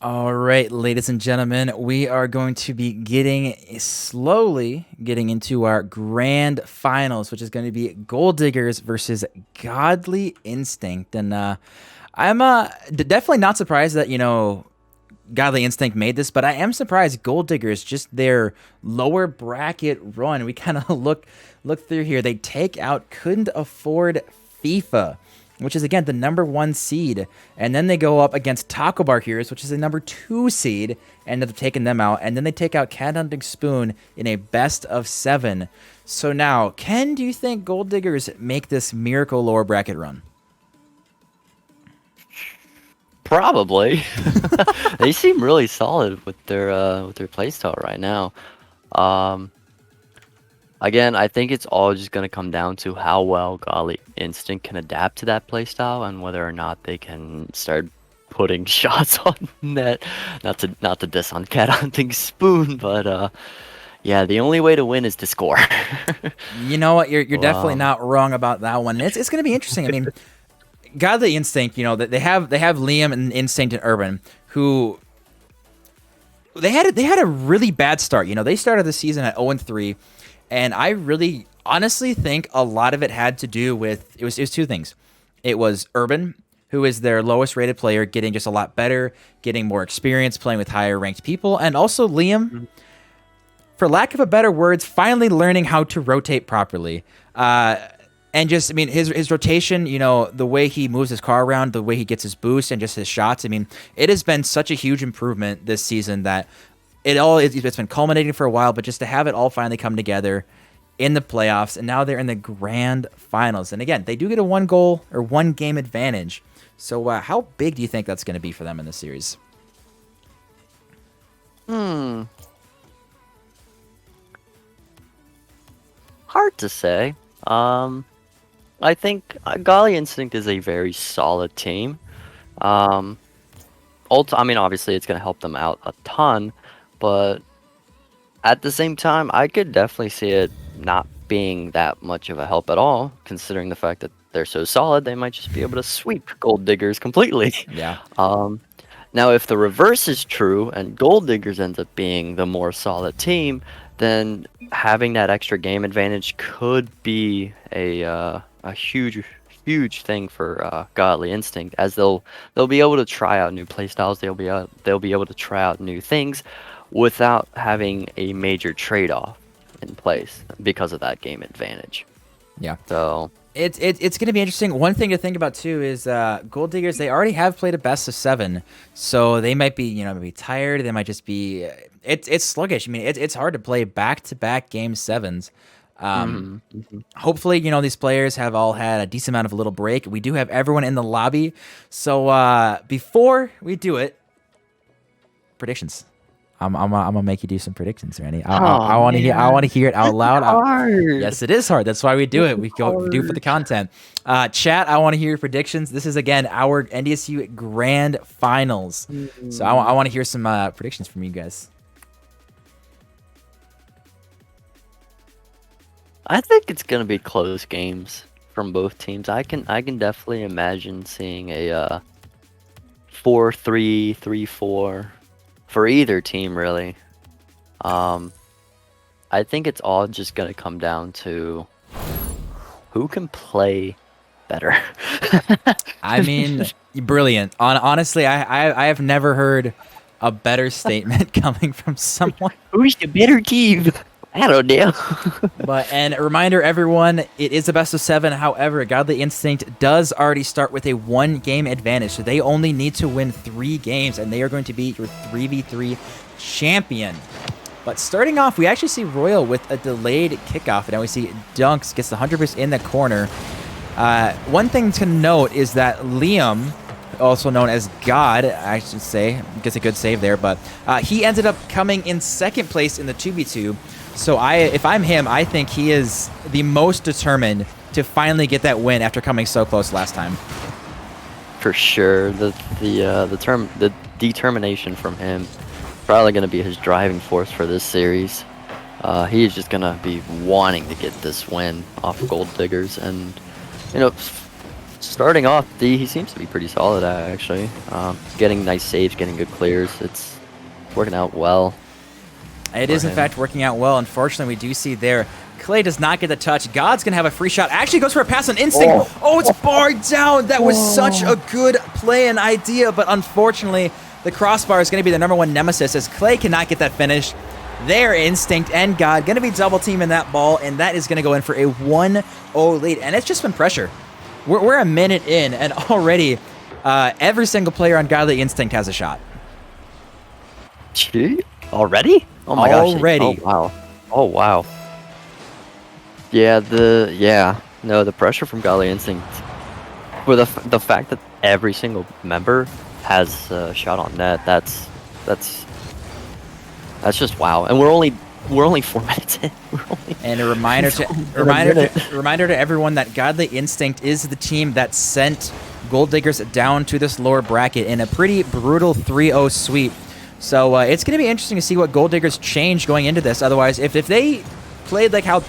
All right, ladies and gentlemen, we are going to be slowly getting into our grand finals, which is going to be Gold Diggers versus Godly Instinct. And I'm definitely not surprised that, Godly Instinct made this, but I am surprised Gold Diggers, just their lower bracket run. We kind of look through here. They take out Couldn't Afford FIFA, which is again the number one seed, and then they go up against Taco Bar Heroes, which is the number two seed, and end up taking them out. And then they take out Cat Hunting Spoon in a best of seven. So now, Ken, do you think Gold Diggers make this miracle lower bracket run? Probably. They seem really solid with their playstyle right now. Um, Again, I think it's all just gonna come down to how well Godly Instinct can adapt to that playstyle and whether or not they can start putting shots on net. Not to diss on Cat Hunting Spoon, but yeah, the only way to win is to score. You know what? You're definitely Wow. not wrong about that one. And it's going to be interesting. I mean, Godly Instinct, that they have Liam and Instinct and Urban, who they had a really bad start. They started the season at 0-3, and I really honestly think a lot of it had to do with it was two things. It was Urban, who is their lowest rated player, getting just a lot better, getting more experience playing with higher ranked people, and also Liam, for lack of a better words, finally learning how to rotate properly. And just, I mean, his rotation, the way he moves his car around, the way he gets his boost, and just his shots. I mean, it has been such a huge improvement this season that it's been culminating for a while, but just to have it all finally come together in the playoffs, and now they're in the grand finals. And again, they do get a one game advantage. So how big do you think that's going to be for them in this series? Hmm. Hard to say. I think Golly Instinct is a very solid team. Um, I mean, obviously, it's going to help them out a ton, but at the same time, I could definitely see it not being that much of a help at all, considering the fact that they're so solid. They might just be able to sweep Gold Diggers completely. Yeah. Um, Now, if the reverse is true and Gold Diggers ends up being the more solid team, then having that extra game advantage could be a huge thing for Godly Instinct, as they'll be able to try out new playstyles. They'll be able to try out new things without having a major trade-off in place because of that game advantage. Yeah. So It's going to be interesting. One thing to think about too is Gold Diggers. They already have played a best of seven, so they might be maybe tired. They might just be. It's sluggish. I mean, it's hard to play back-to-back game sevens. mhm, mhm. Hopefully, these players have all had a decent amount of a little break. We do have everyone in the lobby, so before we do it, predictions. I'm gonna make you do some predictions, Randy. I Oh want to hear. I want to man, hear it out that's loud. hard. Yes, it is hard. That's why we do it. We do for the Hard. content. Chat, I want to hear your predictions. This is again our NDSU Grand Finals. So I want to hear some predictions from you guys. I think it's gonna be close games from both teams. I can definitely imagine seeing a 4-3, 3-4 for either team really. Um, I think it's all just gonna come down to who can play better. I mean, brilliant. Honestly, I have never heard a better statement coming from someone. Who's the better team? I don't know. And a reminder, everyone, it is a best of seven. However, Godly Instinct does already start with a one-game advantage, so they only need to win 3 games, and they are going to be your 3v3 champion. But starting off, we actually see Royal with a delayed kickoff, and now we see Dunks gets the 100% in the corner. One thing to note is that Liam, also known as God, I should say, gets a good save there, but he ended up coming in second place in the 2v2. So if I'm him, I think he is the most determined to finally get that win after coming so close last time. For sure, the determination from him probably going to be his driving force for this series. He is just going to be wanting to get this win off Gold Diggers, and you know, starting off, he seems to be pretty solid, actually. Getting nice saves, getting good clears. It's working out well. It is, in fact, working out well. Unfortunately, we do see there, Klay does not get the touch. God's going to have a free shot. Actually goes for a pass on instinct. Oh, it's barred down. That was such a good play and idea, but unfortunately, the crossbar is going to be the #1 nemesis as Klay cannot get that finish. There, Instinct and God going to be double teaming that ball, and that is going to go in for a 1-0 lead. And it's just been pressure. We're a minute in, and already every single player on Godly Instinct has a shot. Gee, already? Oh my gosh. Already. Oh wow. Oh wow. Yeah, the pressure from Godly Instinct, with the fact that every single member has a shot on net, that's just wow. And we're only 4 minutes in. And a reminder to everyone that Godly Instinct is the team that sent Gold Diggers down to this lower bracket in a pretty brutal 3-0 sweep. So it's going to be interesting to see what Gold Diggers change going into this. Otherwise, if they played like how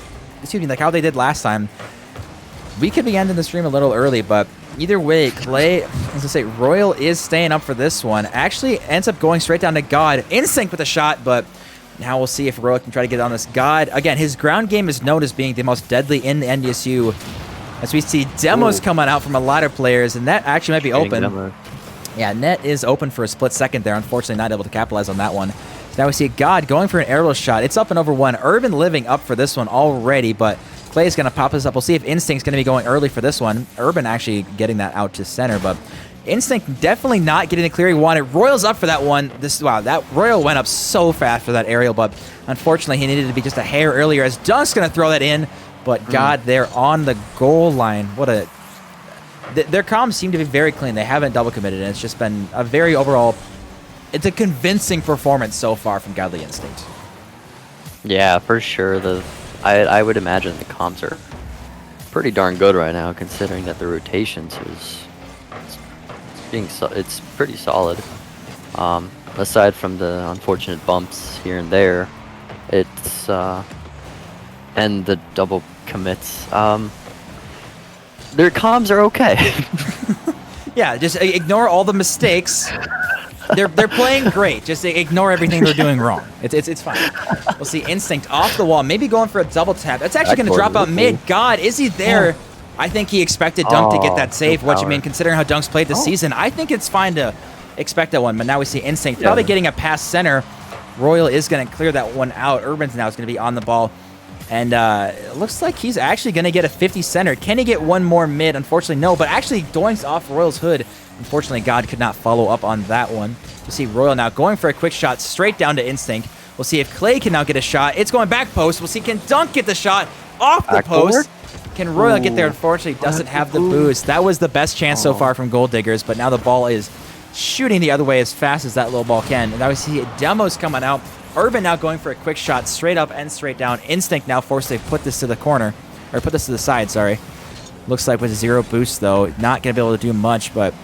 they did last time, we could be ending the stream a little early. But either way, Klay, as I say, Royal is staying up for this one. Actually ends up going straight down to God. Instinct with a shot, but now we'll see if Royal can try to get on this. God, again, his ground game is known as being the most deadly in the NDSU. As we see demos coming out from a lot of players, and that actually might be open. Yeah, net is open for a split second there. Unfortunately, not able to capitalize on that one. So now we see God going for an aerial shot. It's up and over one. UrbanLiving up for this one already, but Klay is going to pop this up. We'll see if Instinct's going to be going early for this one. Urban actually getting that out to center, but Instinct definitely not getting the clear he wanted. Royal's up for that one. Wow, that Royal went up so fast for that aerial, but unfortunately he needed to be just a hair earlier as Dunk's going to throw that in, but God there on the goal line. Their comms seem to be very clean. They haven't double committed, and it's just been a very overall, it's a convincing performance so far from Godly Instinct. Yeah, for sure. I would imagine the comms are pretty darn good right now, considering that the rotations it's pretty solid. Aside from the unfortunate bumps here and there, it's and the double commits. Their comms are okay. Yeah, just ignore all the mistakes. They're playing great. Just ignore everything they're doing wrong. It's fine. We'll see Instinct off the wall, maybe going for a double tap. That's actually going to drop out mid. God, is he there? I think he expected Dunk to get that save. What you mean, considering how Dunk's played this season, I think it's fine to expect that one. But now we see Instinct probably getting a pass center. Royal is going to clear that one out. Urban's now is going to be on the ball. And it looks like he's actually going to get a 50 center. Can he get one more mid? Unfortunately, no. But actually, doinks off Royal's hood. Unfortunately, God could not follow up on that one. You see Royal now going for a quick shot straight down to Instinct. We'll see if Klay can now get a shot. It's going back post. We'll see can Dunk get the shot off the post. Can Royal get there? Unfortunately, doesn't have the boost. That was the best chance so far from Gold Diggers, but now the ball is shooting the other way as fast as that little ball can. And now we see demos coming out. Urban now going for a quick shot straight up and straight down. Instinct now forced to put this to the corner, or put this to the side, sorry. Looks like with 0 boost, though, not going to be able to do much, but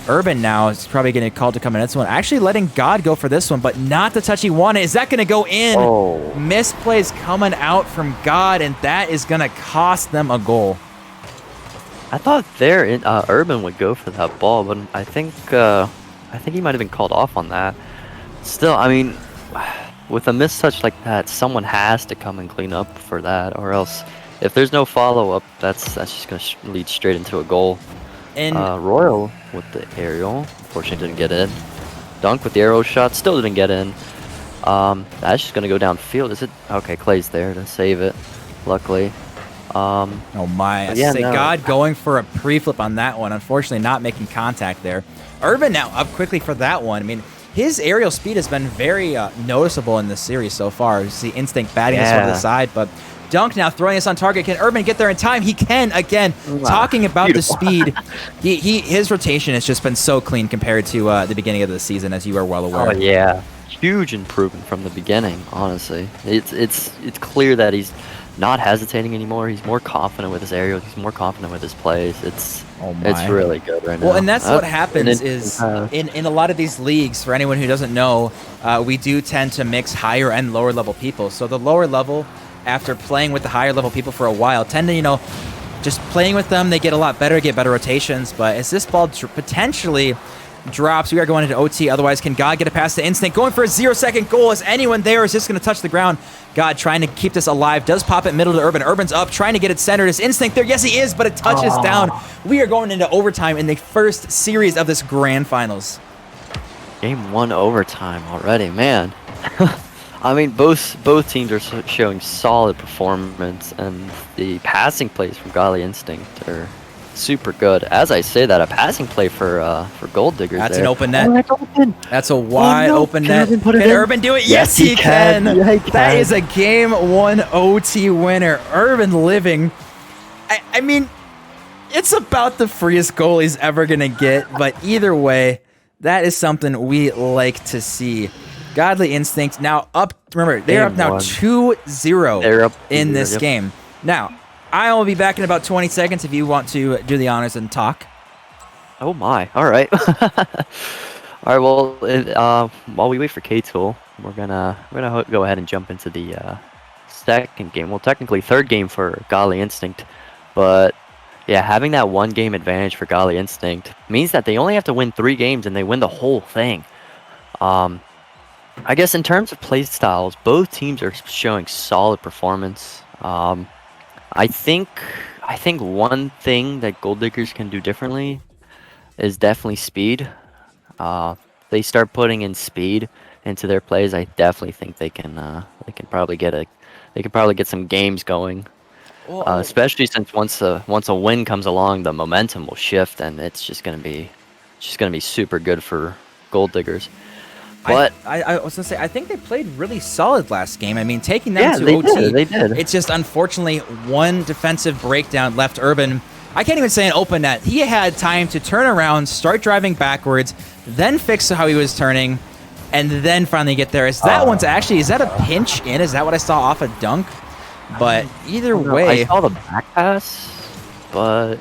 Urban now is probably getting called to come in this one. Actually letting God go for this one, but not the touch he wanted. Is that going to go in? Misplays coming out from God, and that is going to cost them a goal. I thought Urban would go for that ball, but I think he might have been called off on that. Still, I mean, with a mistouch like that, someone has to come and clean up for that, or else if there's no follow-up, that's just going to lead straight into a goal. And Royal with the aerial, unfortunately didn't get in. Dunk with the arrow shot, still didn't get in. That's just going to go downfield. Is it? Okay, Klay's there to save it, luckily. Oh my, God going for a pre-flip on that one. Unfortunately not making contact there. Urban now up quickly for that one. I mean, his aerial speed has been very noticeable in this series so far. You see Instinct batting this one to the side, but Dunk now throwing this on target. Can Urban get there in time? He can again. Wow. Talking about beautiful. The speed, his rotation has just been so clean compared to the beginning of the season, as you are well aware. Oh yeah, huge improvement from the beginning. Honestly, it's clear that he's not hesitating anymore. He's more confident with his aerial. He's more confident with his plays. It's really good right now. Well, and that's what happens is in a lot of these leagues, for anyone who doesn't know, we do tend to mix higher and lower level people. So the lower level, after playing with the higher level people for a while, tend to, just playing with them, they get a lot better, get better rotations. But as this ball potentially drops, we are going into OT. Otherwise, can God get a pass to Instinct? Going for a 0-second goal. Is anyone there? Is this going to touch the ground? God trying to keep this alive. Does pop it middle to Urban. Urban's up, trying to get it centered. Is Instinct there? Yes, he is, but it touches down. We are going into overtime in the first series of this grand finals. Game 1 overtime already, man. I mean, both teams are showing solid performance, and the passing plays from Godly Instinct are super good. As I say that, a passing play for Gold Diggers. That's there. an open net. Oh, that's open. That's a wide open net. Can Urban do it? Yes, he can. Yeah, he can. That is a game 1 OT winner. UrbanLiving. I mean, it's about the freest goal he's ever going to get, but either way, that is something we like to see. Godly Instinct now up. Remember, they're up now 2-0 They're up in this game. Now, I will be back in about 20 seconds if you want to do the honors and talk. Oh my! All right. All right. Well, while we wait for Ktool, we're gonna go ahead and jump into the second game. Well, technically third game for Godly Instinct, but yeah, having that 1 game advantage for Godly Instinct means that they only have to win 3 games and they win the whole thing. I guess in terms of play styles, both teams are showing solid performance. I think one thing that Gold Diggers can do differently is definitely speed. They start putting in speed into their plays. I definitely think they can probably get some games going. Especially since once a win comes along, the momentum will shift, and it's just gonna be super good for Gold Diggers. But I was gonna say, I think they played really solid last game. I mean, taking them to OT, they did. It's just unfortunately one defensive breakdown left Urban. I can't even say an open net. He had time to turn around, start driving backwards, then fix how he was turning, and then finally get there. Is that a pinch in? Is that what I saw off a dunk? But either way, I saw the back pass, but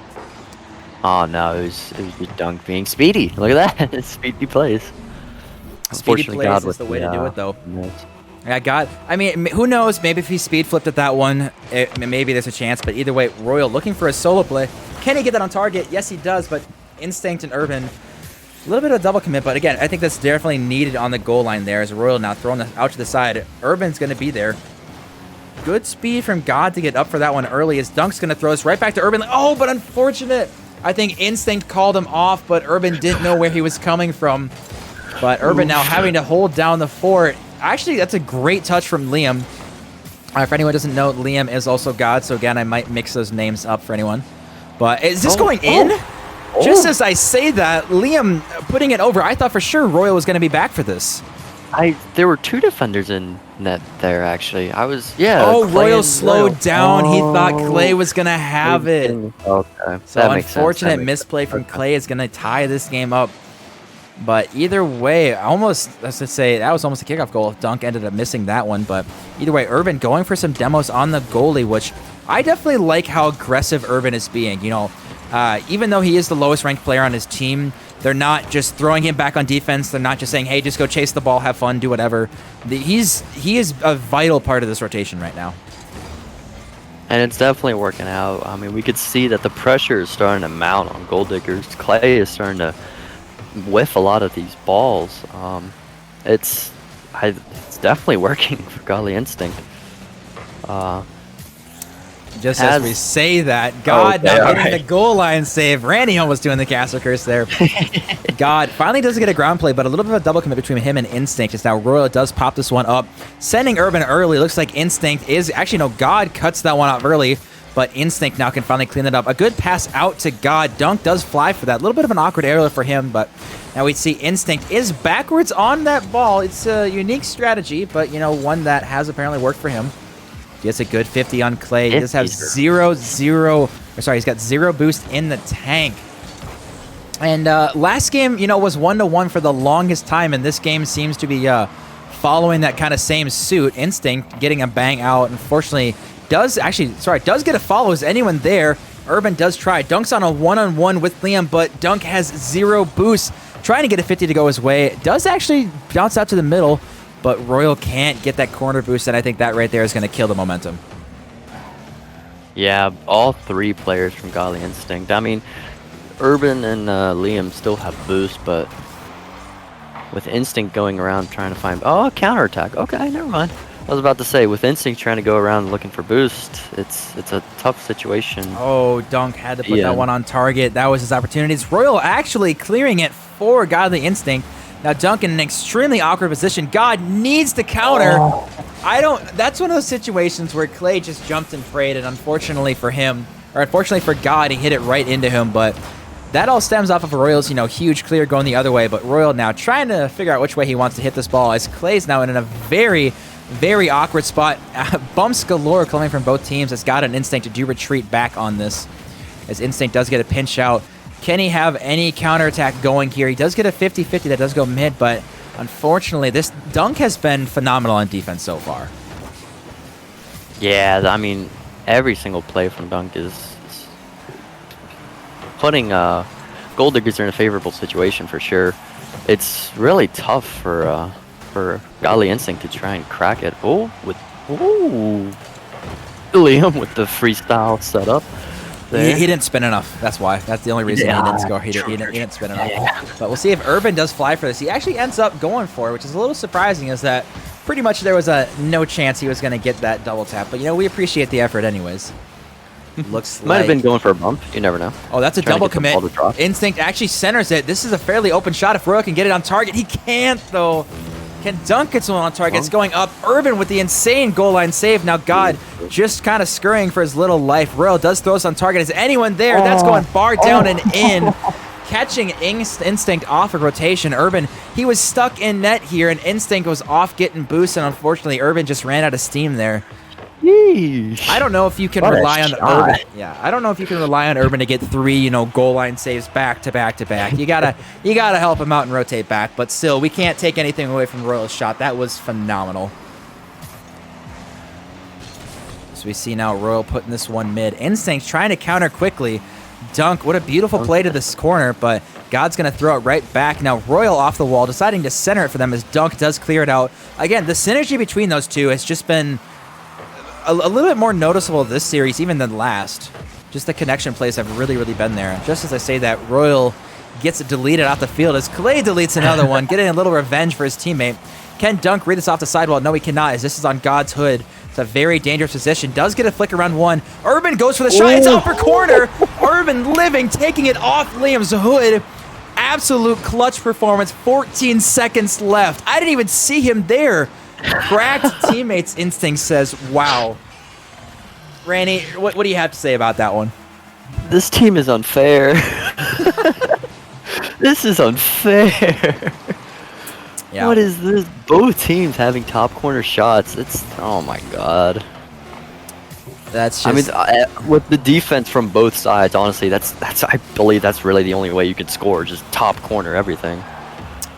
oh no, it was just dunk being speedy. Look at that, speedy plays. Speedy plays is the way to do it, though. I mean, who knows? Maybe if he speed flipped at that one, maybe there's a chance. But either way, Royal looking for a solo play. Can he get that on target? Yes, he does. But Instinct and Urban, a little bit of a double commit. But again, I think that's definitely needed on the goal line there. As Royal now throwing out to the side. Urban's going to be there. Good speed from God to get up for that one early. As Dunk's going to throw us right back to Urban. Oh, but unfortunate. I think Instinct called him off, but Urban didn't know where he was coming from. But Urban now having to hold down the fort. Actually, that's a great touch from Liam. For anyone who doesn't know, Liam is also God. So again, I might mix those names up for anyone. But is this going in? Just as I say that, Liam putting it over. I thought for sure Royal was going to be back for this. There were 2 defenders in net there, actually. Oh, Royal slowed down. He thought Klay was going to have it. Okay. So unfortunate misplay from Klay is going to tie this game up. But either way, let's just say that was almost a kickoff goal. Dunk ended up missing that one. But either way, Urban going for some demos on the goalie, which I definitely like how aggressive Urban is being. You know, even though he is the lowest ranked player on his team, they're not just throwing him back on defense. They're not just saying, hey, just go chase the ball, have fun, do whatever. He is a vital part of this rotation right now. And it's definitely working out. I mean, we could see that the pressure is starting to mount on Gold Diggers. Klay is starting to whiff a lot of these balls. It's definitely working for Godly Instinct. Just as we say that, God now getting the goal line save. Ranny almost doing the caster curse there. God finally doesn't get a ground play, but a little bit of a double commit between him and Instinct. Just now Royal does pop this one up, sending Urban early. Looks like Instinct is actually no. God cuts that one off early, but Instinct now can finally clean it up. A good pass out to God. Dunk does fly for that. A little bit of an awkward error for him, but now we see Instinct is backwards on that ball. It's a unique strategy, but you know, one that has apparently worked for him. Gets a good 50 on Klay. He does have he's got 0 boost in the tank. And last game, you know, was 1-1 for the longest time, and this game seems to be following that kind of same suit. Instinct getting a bang out. Unfortunately, does get a follow. Is anyone there? Urban does try. Dunk's on a one-on-one with Liam, but Dunk has 0 boost. Trying to get a 50 to go his way. Does actually bounce out to the middle, but Royal can't get that corner boost, and I think that right there is going to kill the momentum. Yeah, all 3 players from Godly Instinct. I mean, Urban and Liam still have boost, but with Instinct going around trying to find... Oh, counterattack. Okay, never mind. I was about to say, with Instinct trying to go around looking for boost, it's a tough situation. Oh, Dunk had to put that one on target. That was his opportunity. It's Royal actually clearing it for Godly Instinct. Now Dunk in an extremely awkward position. God needs to counter. That's one of those situations where Klay just jumped and prayed, and unfortunately for him, or unfortunately for God, he hit it right into him, but that all stems off of Royal's, huge clear going the other way, but Royal now trying to figure out which way he wants to hit this ball as Klay's now in a very, very awkward spot. Bumps galore coming from both teams. It's got an Instinct to do retreat back on this, as Instinct does get a pinch out. Can he have any counterattack going here? He does get a 50-50 that does go mid, but unfortunately, this Dunk has been phenomenal on defense so far. Yeah, I mean, every single play from Dunk is putting Gold Diggers in a favorable situation for sure. It's really tough for Godly Instinct to try and crack it. Liam with the freestyle setup. He didn't spin enough. That's why. That's the only reason he didn't score. He didn't spin enough. Yeah. But we'll see if Urban does fly for this. He actually ends up going for it, which is a little surprising, is that pretty much there was no chance he was going to get that double tap. But, we appreciate the effort anyways. Looks Might have been going for a bump. You never know. Oh, that's a double commit. Instinct actually centers it. This is a fairly open shot. If Royal can get it on target, he can't, though. Can Dunk get someone on target? It's going up. Urban with the insane goal line save. Now God just kind of scurrying for his little life. Royal does throw us on target. Is anyone there? That's going bar down and in. Catching Instinct off of rotation. Urban, he was stuck in net here, and Instinct was off getting boost, and unfortunately Urban just ran out of steam there. Yeesh. I don't know if you can rely on Urban. Yeah, I don't know if you can rely on Urban to get 3, goal line saves back to back to back. You gotta help him out and rotate back. But still, we can't take anything away from Royal's shot. That was phenomenal. So we see now Royal putting this one mid. Instinct trying to counter quickly. Dunk, what a beautiful play to this corner, but God's going to throw it right back. Now Royal off the wall, deciding to center it for them as Dunk does clear it out. Again, the synergy between those two has just been a little bit more noticeable this series even than last. Just the connection plays have really, really been there. Just as I say that, Royal gets it deleted off the field as Klay deletes another one, getting a little revenge for his teammate. Can Dunk read this off the sidewall? No, he cannot, as this is on God's hood. It's a very dangerous position. Does get a flick around one. Urban goes for the shot. It's upper corner. Urban Living taking it off Liam's hood. Absolute clutch performance. 14 seconds left. I didn't even see him there. Cracked teammates' instinct says, wow. Ranny, what do you have to say about that one? This team is unfair. This is unfair. Yeah. What is this? Both teams having top corner shots. It's, oh my god. That's just... I mean, with the defense from both sides, honestly, I believe that's really the only way you could score, just top corner everything.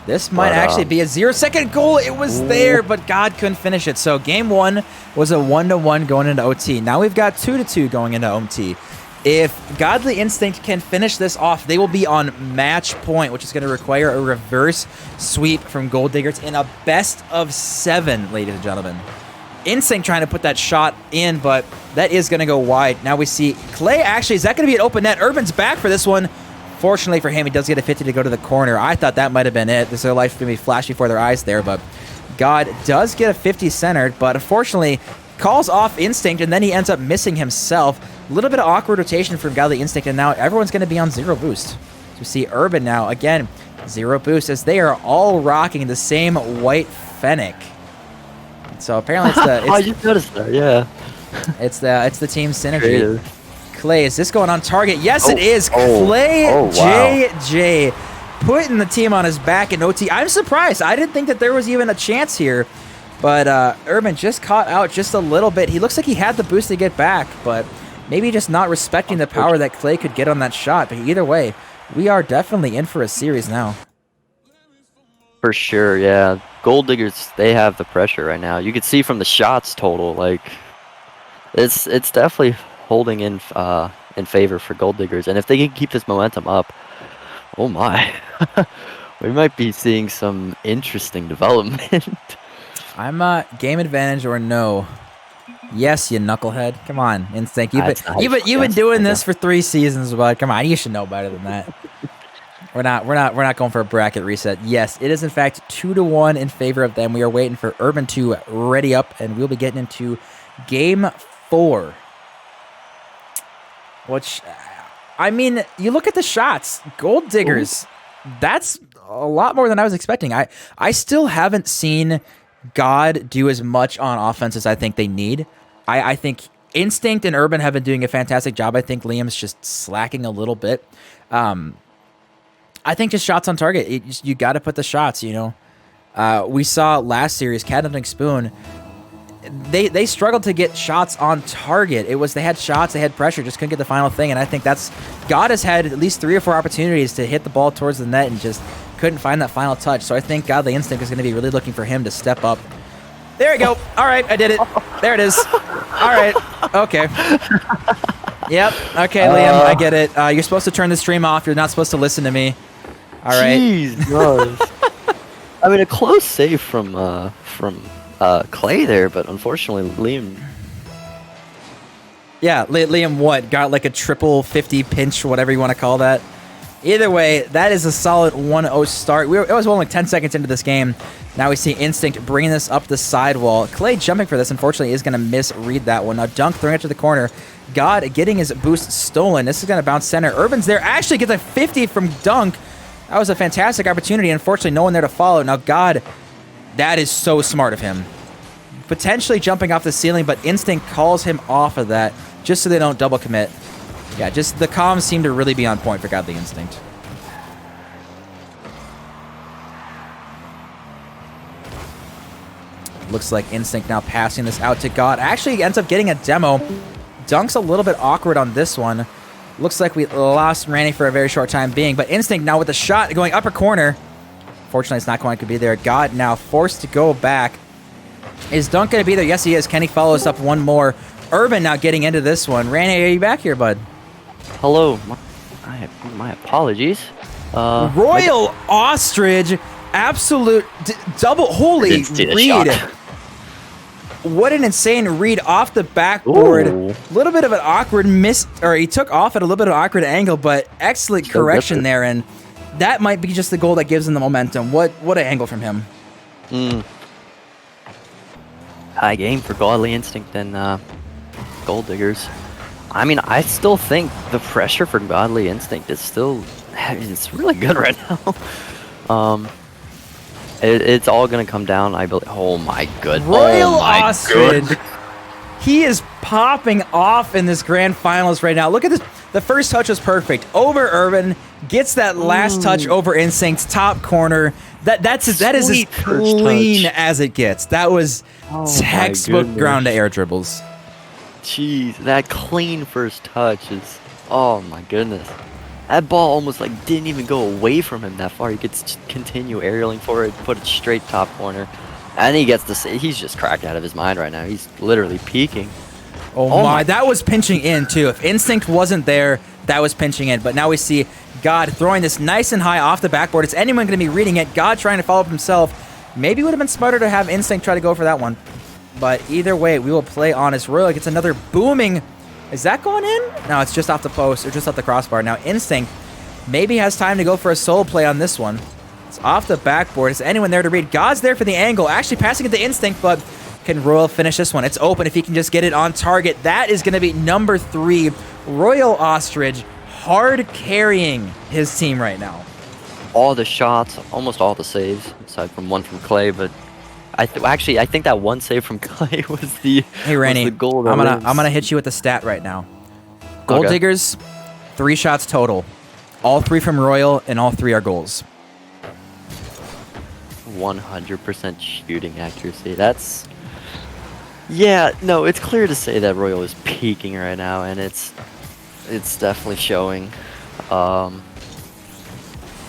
This might actually be a 0-second goal. It was there, but God couldn't finish it. So game 1 was a 1-1 going into OT. Now we've got 2-2 going into OT. If Godly Instinct can finish this off, they will be on match point, which is going to require a reverse sweep from Gold Diggers in a best of 7, ladies and gentlemen. Instinct trying to put that shot in, but that is going to go wide. Now we see Klay actually, is that going to be an open net? Urban's back for this one. Fortunately for him, he does get a 50 to go to the corner. I thought that might have been it. This life going to be flash before their eyes there, but God does get a 50 centered, but unfortunately calls off Instinct, and then he ends up missing himself. A little bit of awkward rotation from Godly Instinct, and now everyone's going to be on 0 boost. So we see Urban now, again, 0 boost, as they are all rocking the same white Fennec. So apparently it's the... I just noticed that, yeah. It's the team synergy. Creative. Klay, is this going on target? Yes, it is. KlayJJ putting the team on his back in OT. I'm surprised. I didn't think that there was even a chance here. But Urban just caught out just a little bit. He looks like he had the boost to get back, but maybe just not respecting the power that Klay could get on that shot. But either way, we are definitely in for a series now. For sure, yeah. Gold Diggers, they have the pressure right now. You can see from the shots total, like, it's definitely holding in favor for Gold Diggers, and if they can keep this momentum up, oh my, we might be seeing some interesting development. I'm game advantage or no. Yes, you knucklehead. Come on, Instinct. You've been Yes, doing I this for 3 seasons, bud. Come on, you should know better than that. We're not going for a bracket reset. Yes, it is in fact 2-1 in favor of them. We are waiting for Urban to ready up, and we'll be getting into game 4. Which, I mean, you look at the shots. Gold Diggers, that's a lot more than I was expecting. I still haven't seen God do as much on offense as I think they need. I think Instinct and Urban have been doing a fantastic job. I think Liam's just slacking a little bit. I think just shots on target. You got to put the shots, you know. We saw last series, Catnip Spoon, they struggled to get shots on target. They had shots, they had pressure, just couldn't get the final thing. And I think God has had at least 3 or 4 opportunities to hit the ball towards the net and just couldn't find that final touch. So I think Godly Instinct is going to be really looking for him to step up. There you go. All right, I did it. There it is. All right. Okay. Yep. Okay, Liam, I get it. You're supposed to turn the stream off. You're not supposed to listen to me. All right. Jeez, I mean, a close save from Klay there, but unfortunately, Liam. Yeah, Liam what? Got like a triple 50 pinch, whatever you want to call that. Either way, that is a solid 1-0 start. It was only 10 seconds into this game. Now we see Instinct bringing this up the sidewall. Klay jumping for this, unfortunately, is going to misread that one. Now Dunk throwing it to the corner. God getting his boost stolen. This is going to bounce center. Urban's there. Actually gets a 50 from Dunk. That was a fantastic opportunity. Unfortunately, no one there to follow. Now God, that is so smart of him. Potentially jumping off the ceiling, but Instinct calls him off of that just so they don't double commit. Yeah, just the comms seem to really be on point for Godly Instinct. Looks like Instinct now passing this out to God. Actually ends up getting a demo. Dunk's a little bit awkward on this one. Looks like we lost Ranny for a very short time being, but Instinct now with the shot going upper corner. Fortunately, it's not going to be there. God now forced to go back. Is Dunk going to be there? Yes, he is. Can he follow us up one more? Urban now getting into this one. Ranny, are you back here, bud? Hello. My apologies. RoyalOstrich, absolute double. Holy read. What an insane read off the backboard. A little bit of an awkward miss, or he took off at a little bit of an awkward angle, but excellent correction there. And that might be just the goal that gives him the momentum. What an angle from him. High game for Godly Instinct and Gold Diggers. I mean, I still think the pressure for Godly Instinct is still, it's really good right now. It's all gonna come down, I believe. Oh my goodness. RoyalOstrich. He is popping off in this grand finals right now. Look at this. The first touch was perfect. Over Urban, gets that last touch over Instinct's top corner. That is as clean as it gets. That was textbook ground to air dribbles. Jeez, that clean first touch is, oh my goodness. That ball almost like didn't even go away from him that far. He could continue aerialing for it, put it straight top corner. And he gets to he's just cracked out of his mind right now. He's literally peaking. Oh my, that was pinching in too. If Instinct wasn't there, that was pinching in. But now we see God throwing this nice and high off the backboard. Is anyone going to be reading it? God trying to follow up himself. Maybe it would have been smarter to have Instinct try to go for that one. But either way, we will play honest. Royal gets another booming. Is that going in? No, it's just off the post or just off the crossbar. Now Instinct maybe has time to go for a solo play on this one. It's off the backboard. Is anyone there to read? God's there for the angle. Actually passing it to Instinct, but can Royal finish this one? It's open if he can just get it on target. That is going to be number 3. RoyalOstrich hard carrying his team right now. All the shots, almost all the saves, aside from one from Klay, but I think that one save from Klay was the Ranny, goal. I'm gonna hit you with the stat right now. Gold Diggers, 3 shots total. All 3 from Royal, and all 3 are goals. 100% shooting accuracy. That's, yeah, no, it's clear to say that Royal is peaking right now, and it's definitely showing.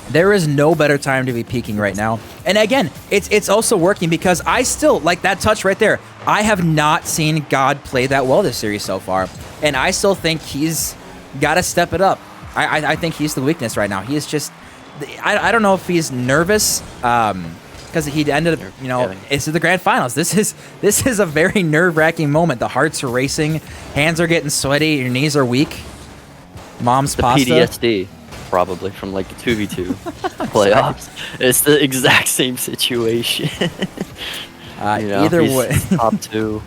There is no better time to be peaking right now. And again, it's also working because I still, like that touch right there, I have not seen God play that well this series so far. And I still think he's got to step it up. I think he's the weakness right now. He is just, I don't know if he's nervous. because he ended up, kidding. it's the grand finals. This is a very nerve-wracking moment. The hearts are racing, hands are getting sweaty, your knees are weak. Mom's The pasta. PTSD, probably, from like the 2v2 playoffs. It's the exact same situation. Either he's way, top 2.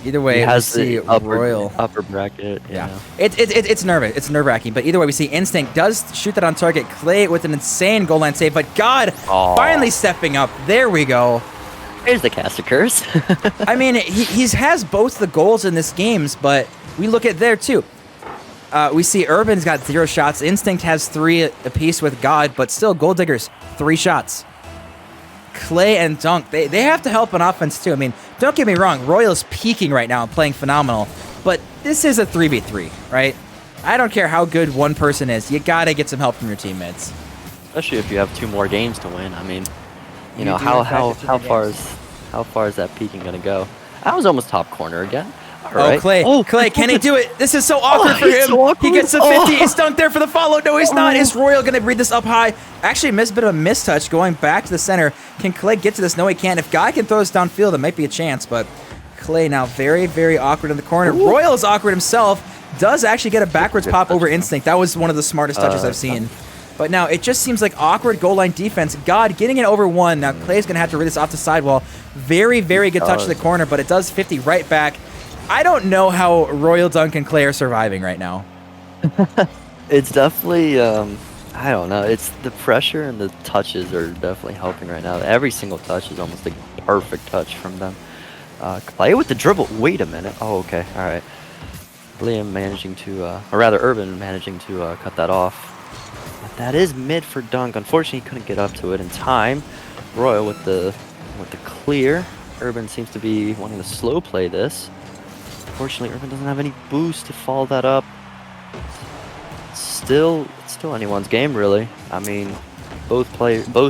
either way, He we has see the Royal. upper bracket. Yeah, know. it's nerve-wracking. But either way, we see Instinct does shoot that on target. Klay with an insane goal line save, but God finally stepping up. There we go. Here's the caster curse. I mean, he has both the goals in this games, but we look at there too. We see Urban's got 0 shots. Instinct has 3 apiece with God, but still, Gold Diggers 3 shots. Klay and Dunk, they have to help on offense too. I mean, don't get me wrong, Royal's peaking right now and playing phenomenal, but this is a 3v3, right? I don't care how good one person is, you gotta get some help from your teammates. Especially if you have 2 more games to win. I mean, You know do how have to far games. how far is that peaking gonna go? I was almost top corner again. All right. Klay. Klay, can he do it? This is so awkward for he's him. so awkward. He gets a 50. He's dunked there for the follow. No, he's not. Is Royal going to read this up high? Actually, missed a bit of a mistouch going back to the center. Can Klay get to this? No, he can't. If Guy can throw this downfield, it might be a chance, but Klay now very, very awkward in the corner. Royal is awkward himself. Does actually get a backwards pop over Instinct. That was one of the smartest touches I've seen. But now it just seems like awkward goal line defense. God getting it over 1. Now Klay's going to have to read this off the sidewall. Very, very good touch to the corner, but it does 50 right back. I don't know how Royal, Dunk, and Klay are surviving right now. It's definitely I don't know. It's the pressure and the touches are definitely helping right now. Every single touch is almost a perfect touch from them. Klay with the dribble. Wait a minute. Oh, okay. All right. Liam managing to, or rather Urban managing to cut that off. But that is mid for Dunk. Unfortunately, he couldn't get up to it in time. Royal with the clear. Urban seems to be wanting to slow play this. Unfortunately, Urban doesn't have any boost to follow that up. It's still anyone's game, really. I mean, both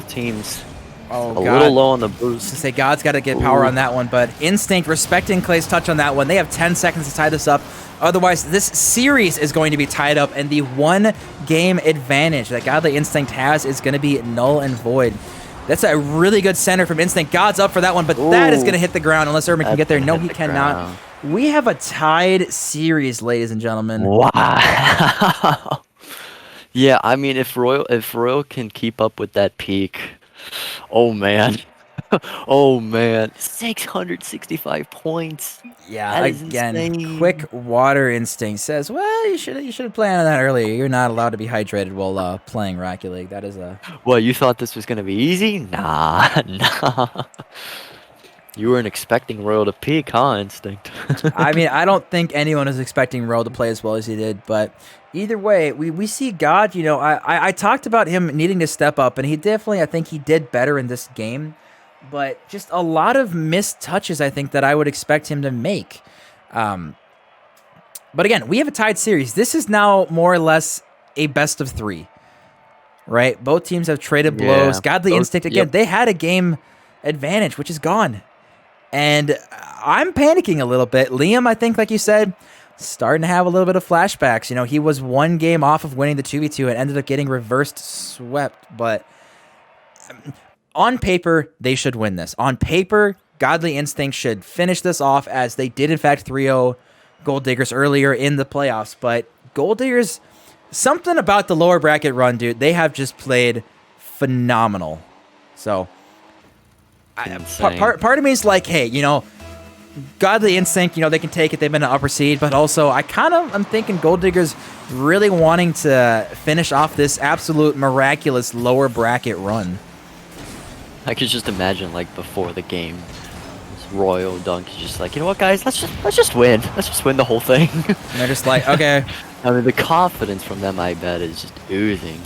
teams a little low on the boost. To say God's got to get power on that one, but Instinct respecting Klay's touch on that one. They have 10 seconds to tie this up. Otherwise, this series is going to be tied up, and the 1 game advantage that Godly Instinct has is going to be null and void. That's a really good center from Instinct. God's up for that one, but that is going to hit the ground unless Urban can get there. No, he cannot. Ground. We have a tied series, ladies and gentlemen. Wow. Yeah, I mean, if Royal can keep up with that peak, oh man, oh man, 665 points. Yeah, that is again, insane. Quick Water Instinct says, well, you should have planned on that earlier. You're not allowed to be hydrated while playing Rocket League. That is a... Well, you thought this was gonna be easy? Nah. You weren't expecting Royal to peak, huh, Instinct? I mean, I don't think anyone was expecting Royal to play as well as he did, but either way, we see God, I talked about him needing to step up, and he definitely, I think he did better in this game, but just a lot of missed touches, I think, that I would expect him to make. But again, we have a tied series. This is now more or less a best of 3, right? Both teams have traded blows. Godly Instinct, again, they had a game advantage, which is gone. And I'm panicking a little bit. Liam, I think, like you said, starting to have a little bit of flashbacks. He was 1 game off of winning the 2v2 and ended up getting reversed swept. But on paper, they should win this. On paper, Godly Instinct should finish this off as they did, in fact, 3-0 Gold Diggers earlier in the playoffs. But Gold Diggers, something about the lower bracket run, dude, they have just played phenomenal. So... Part of me is like, hey, Godly Instinct, they can take it. They've been an upper seed, but also I'm thinking Gold Diggers really wanting to finish off this absolute miraculous lower bracket run. I could just imagine, like, before the game, this Royal, Dunk is just like, you know what, guys, let's just win. Let's just win the whole thing. And they're just like, okay. I mean, the confidence from them, I bet, is just oozing.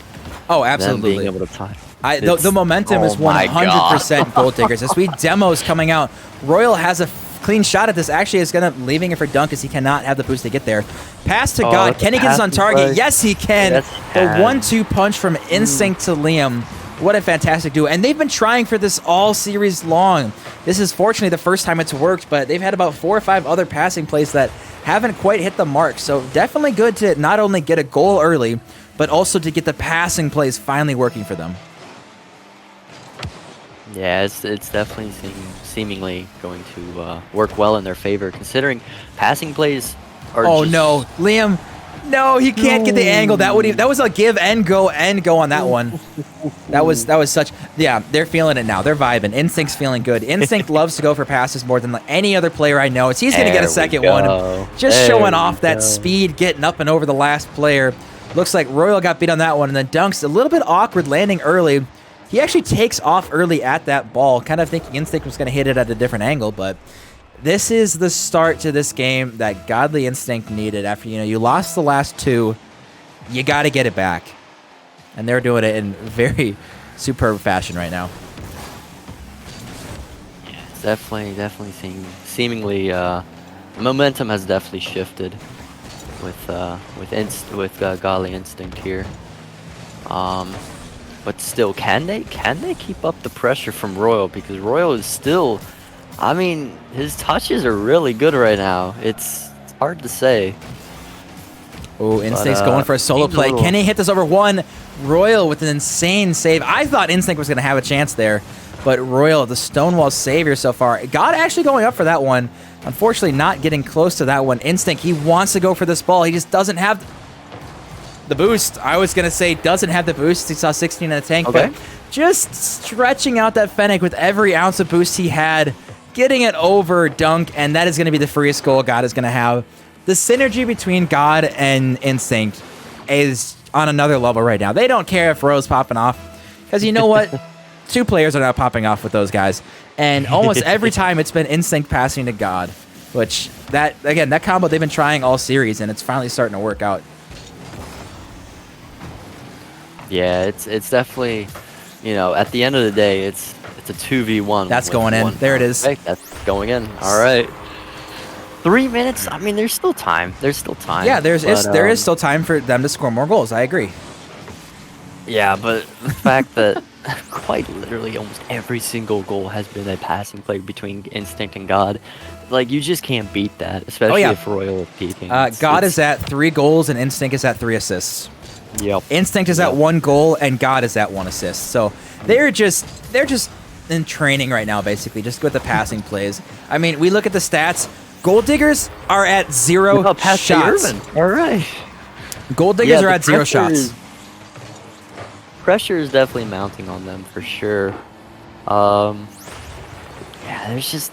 Oh, absolutely. Them being able to tie. The momentum is 100% Gold Diggers. As we demos coming out, Royal has a clean shot at this. Actually, is going to leaving it for Dunk as he cannot have the boost to get there. Pass to God. Can he get this on target? Yes, he can. Yes, he can. The 1-2 punch from Instinct to Liam. What a fantastic duo. And they've been trying for this all series long. This is fortunately the first time it's worked, but they've had about 4 or 5 other passing plays that haven't quite hit the mark. So definitely good to not only get a goal early, but also to get the passing plays finally working for them. Yeah, it's definitely seemingly going to work well in their favor, considering passing plays are Oh just no, Liam. No, he can't get the angle. That was a give and go on that one. That was such. Yeah, they're feeling it now. They're vibing. Instinct's feeling good. Instinct loves to go for passes more than any other player I know. He's gonna get a second one. Just showing off that speed, getting up and over the last player. Looks like Royal got beat on that one, and then Dunk's a little bit awkward landing early. He actually takes off early at that ball, kind of thinking Instinct was gonna hit it at a different angle, but. This is the start to this game that Godly Instinct needed after, you lost the last two. You got to get it back. And they're doing it in very superb fashion right now. Yeah, it's definitely seemingly the momentum has definitely shifted with Godly Instinct here. But still, can they keep up the pressure from Royal, because Royal is still, I mean, his touches are really good right now. It's hard to say. Oh, Instinct's going for a solo play. Can he hit this over one? Royal with an insane save. I thought Instinct was going to have a chance there, but Royal, the Stonewall savior so far. God actually going up for that one. Unfortunately, not getting close to that one. Instinct, he wants to go for this ball. He just doesn't have the boost. I was going to say doesn't have the boost. He saw 16 in the tank, okay. But just stretching out that Fennec with every ounce of boost he had. Getting it over Dunk, and that is going to be the freest goal God is going to have. The synergy between God and Instinct is on another level right now. They don't care if Royal's popping off, because you know what? Two players are now popping off with those guys, and almost every time it's been Instinct passing to God, which, that combo they've been trying all series, and it's finally starting to work out. Yeah, it's definitely, at the end of the day, it's a 2v1. That's going in. There it is. That's going in. All right. 3 minutes. I mean, there's still time. Yeah, there is still time for them to score more goals. I agree. Yeah, but the fact that quite literally almost every single goal has been a passing play between Instinct and God, like, you just can't beat that, especially if Royal is peaking. God is at 3 goals and Instinct is at 3 assists. Yep. Instinct is at 1 goal and God is at 1 assist. So they're just in training right now, basically, just with the passing plays. I mean, we look at the stats. Gold Diggers are at 0 shots. All right. Gold Diggers are at 0 shots. Pressure is definitely mounting on them for sure. Yeah, there's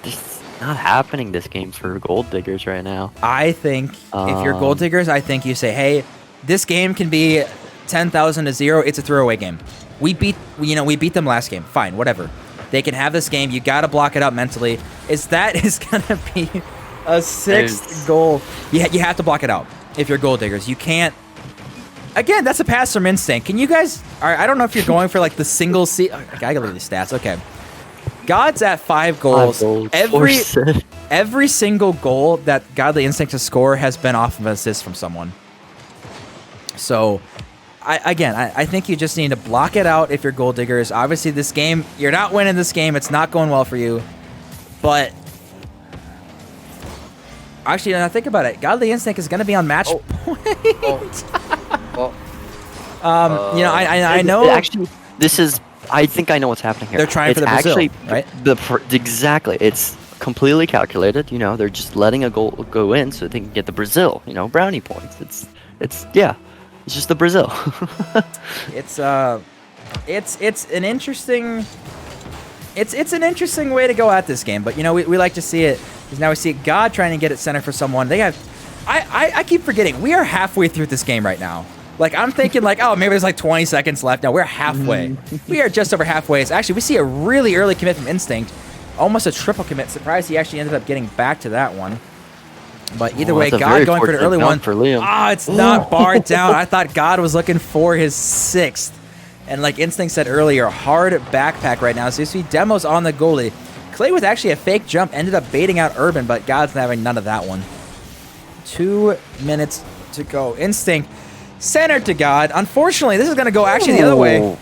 not happening this game for Gold Diggers right now. I think if you're Gold Diggers, I think you say, hey, this game can be 10,000 to 0. It's a throwaway game. We beat them last game. Fine, whatever. They can have this game. You got to block it out mentally. Is going to be a 6th goal. You have to block it out if you're Gold Diggers. You can't. Again, that's a pass from Instinct. Can you guys... I don't know if you're going for like the single seat. I got to look at these stats. Okay. God's at 5 goals. Every single goal that Godly Instinct to score has been off of an assist from someone. So... I think you just need to block it out if you're Gold Diggers. Obviously, this game, you're not winning this game. It's not going well for you. But actually, now think about it. Godly Instinct is going to be on match point. I know. Actually, this is. I think I know what's happening here. They're trying for the Brazil, right? Exactly. It's completely calculated. They're just letting a goal go in so they can get the Brazil. Brownie points. It's just the Brazil. It's an interesting way to go at this game, but we like to see it because now we see God trying to get it center for someone. I keep forgetting we are halfway through this game right now. Like, I'm thinking like, oh, maybe there's like 20 seconds left. No, we're halfway. We are just over halfway. Actually, we see a really early commit from Instinct, almost a triple commit. Surprised he actually ended up getting back to that one. But either way, God going for the early one. For Liam. It's not barred down. I thought God was looking for his 6th. And like Instinct said earlier, hard backpack right now. So you see demos on the goalie. Klay with actually a fake jump ended up baiting out Urban, but God's not having none of that one. 2 minutes to go. Instinct centered to God. Unfortunately, this is going to go actually the other way.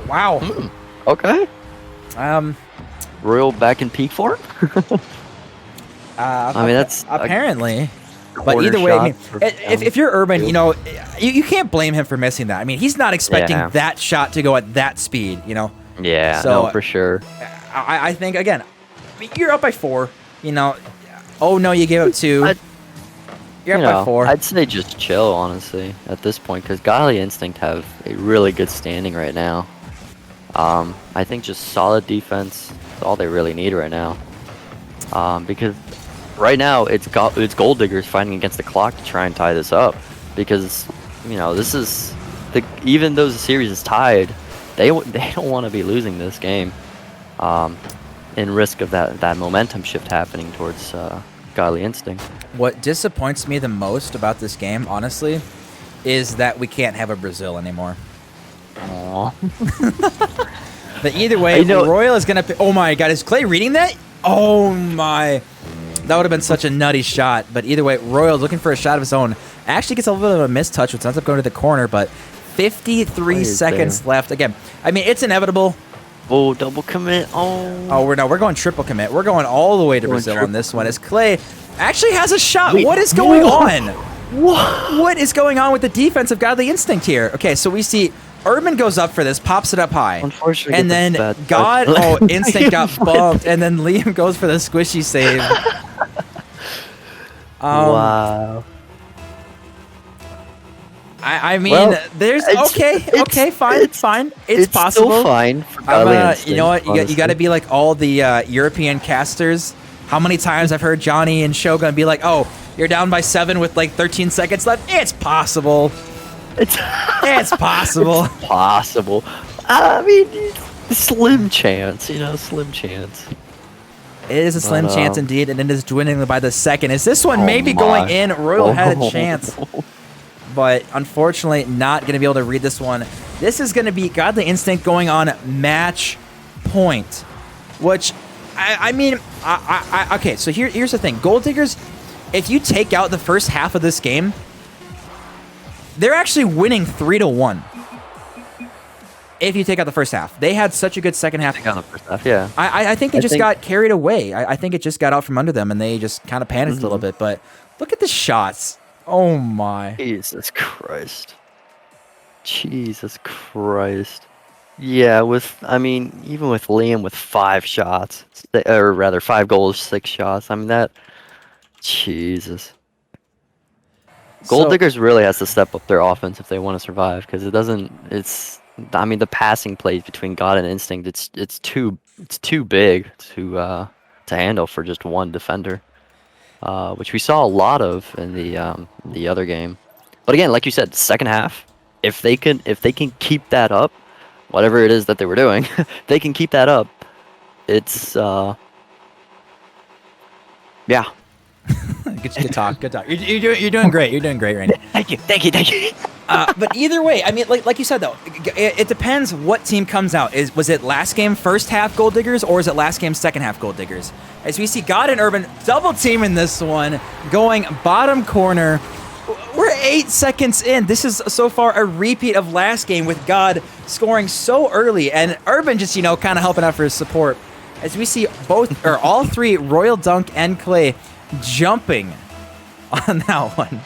Wow. Okay. Royal back in peak form? I mean, that's apparently. But either way, I mean, if you're Urban, you can't blame him for missing that. I mean, he's not expecting that shot to go at that speed, Yeah, So no, for sure. I think again, you're up by 4. You know, oh no, you gave up 2. You're up by 4. I'd say just chill, honestly, at this point, because Godly Instinct have a really good standing right now. I think just solid defense is all they really need right now. Because right now it's Gold Diggers fighting against the clock to try and tie this up. Because this is even though the series is tied, they don't want to be losing this game. In risk of that momentum shift happening towards Godly Instinct. What disappoints me the most about this game, honestly, is that we can't have a Brazil anymore. Aww. But either way, Royal is going to... Oh my god, is Klay reading that? Oh my... That would have been such a nutty shot. But either way, Royal's looking for a shot of his own. Actually gets a little bit of a mistouch, which ends up going to the corner, but 53 seconds left. Again, I mean, it's inevitable. Oh, double commit. Oh, we're going triple commit. We're going all the way to Brazil on this one. As Klay actually has a shot. What is going on? What is going on with the defense of Godly Instinct here? Okay, so we see Urban goes up for this, pops it up high. Unfortunately, and then Instinct got bumped, and then Liam goes for the squishy save. Wow. I mean, there's fine. It's possible. Still fine. You know what? You got to be like all the European casters. How many times I've heard Johnny and Shogun be like, "Oh, you're down by 7 with like 13 seconds left." It's possible. It's possible. It's possible. I mean, slim chance. Slim chance. It is a slim chance indeed, and it is dwindling by the second. Is this one maybe going in? Royal had a chance. But unfortunately, not going to be able to read this one. This is going to be Godly Instinct going on match point, which, I mean, okay, so here's the thing. Gold Diggers, if you take out the first half of this game, they're actually winning 3-1. If you take out the first half. They had such a good second half. Take out the first half, yeah. I think they just got carried away. I think it just got out from under them, and they just kind of panicked a little bit. But look at the shots. Oh my. Jesus Christ. Jesus Christ. Yeah, even with Liam with 5 shots, or rather 5 goals, 6 shots, I mean that, Jesus. Gold Diggers really has to step up their offense if they want to survive, because the passing plays between God and Instinct, it's too big to handle for just one defender. Which we saw a lot of in the other game. But again, like you said, second half, if they can keep that up, whatever it is that they were doing, they can keep that up. It's yeah. Good talk. You're doing great. You're doing great, Ranny. Thank you. But either way, I mean, like you said though, it depends what team comes out. Was it last game first half Gold Diggers, or is it last game second half Gold Diggers? As we see God and Urban double teaming this one, going bottom corner. We're 8 seconds in. This is so far a repeat of last game with God scoring so early, and Urban just kind of helping out for his support. As we see all 3 Royal Dunk and Klay jumping on that one.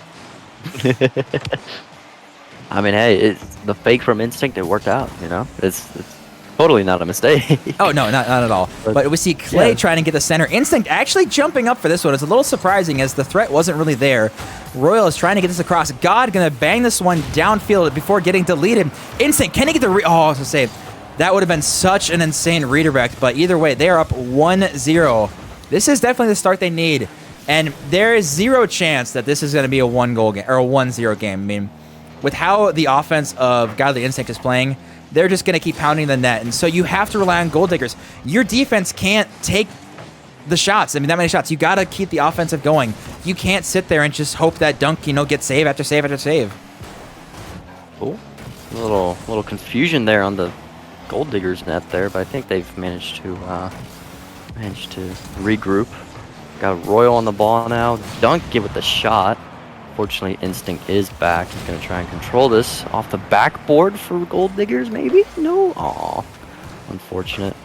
I mean, hey, the fake from Instinct, it worked out, It's totally not a mistake. Oh, no, not at all. But we see Klay trying to get the center. Instinct actually jumping up for this one. It's a little surprising as the threat wasn't really there. Royal is trying to get this across. God going to bang this one downfield before getting deleted. Instinct, can he get the... I was going to say, that would have been such an insane redirect. But either way, they are up 1-0. This is definitely the start they need. And there is 0 chance that this is going to be a 1-goal game or a 1-0 game. I mean, with how the offense of Godly Instinct is playing, they're just going to keep pounding the net. And so you have to rely on Gold Diggers. Your defense can't take the shots. I mean, that many shots. You got to keep the offensive going. You can't sit there and just hope that dunk, gets save after save after save. Cool. A little confusion there on the Gold Diggers net there, but I think they've managed to regroup. Got Royal on the ball now. Dunk it with the shot. Fortunately, Instinct is back. He's going to try and control this off the backboard for Gold Diggers, maybe? No? Aw. Unfortunate.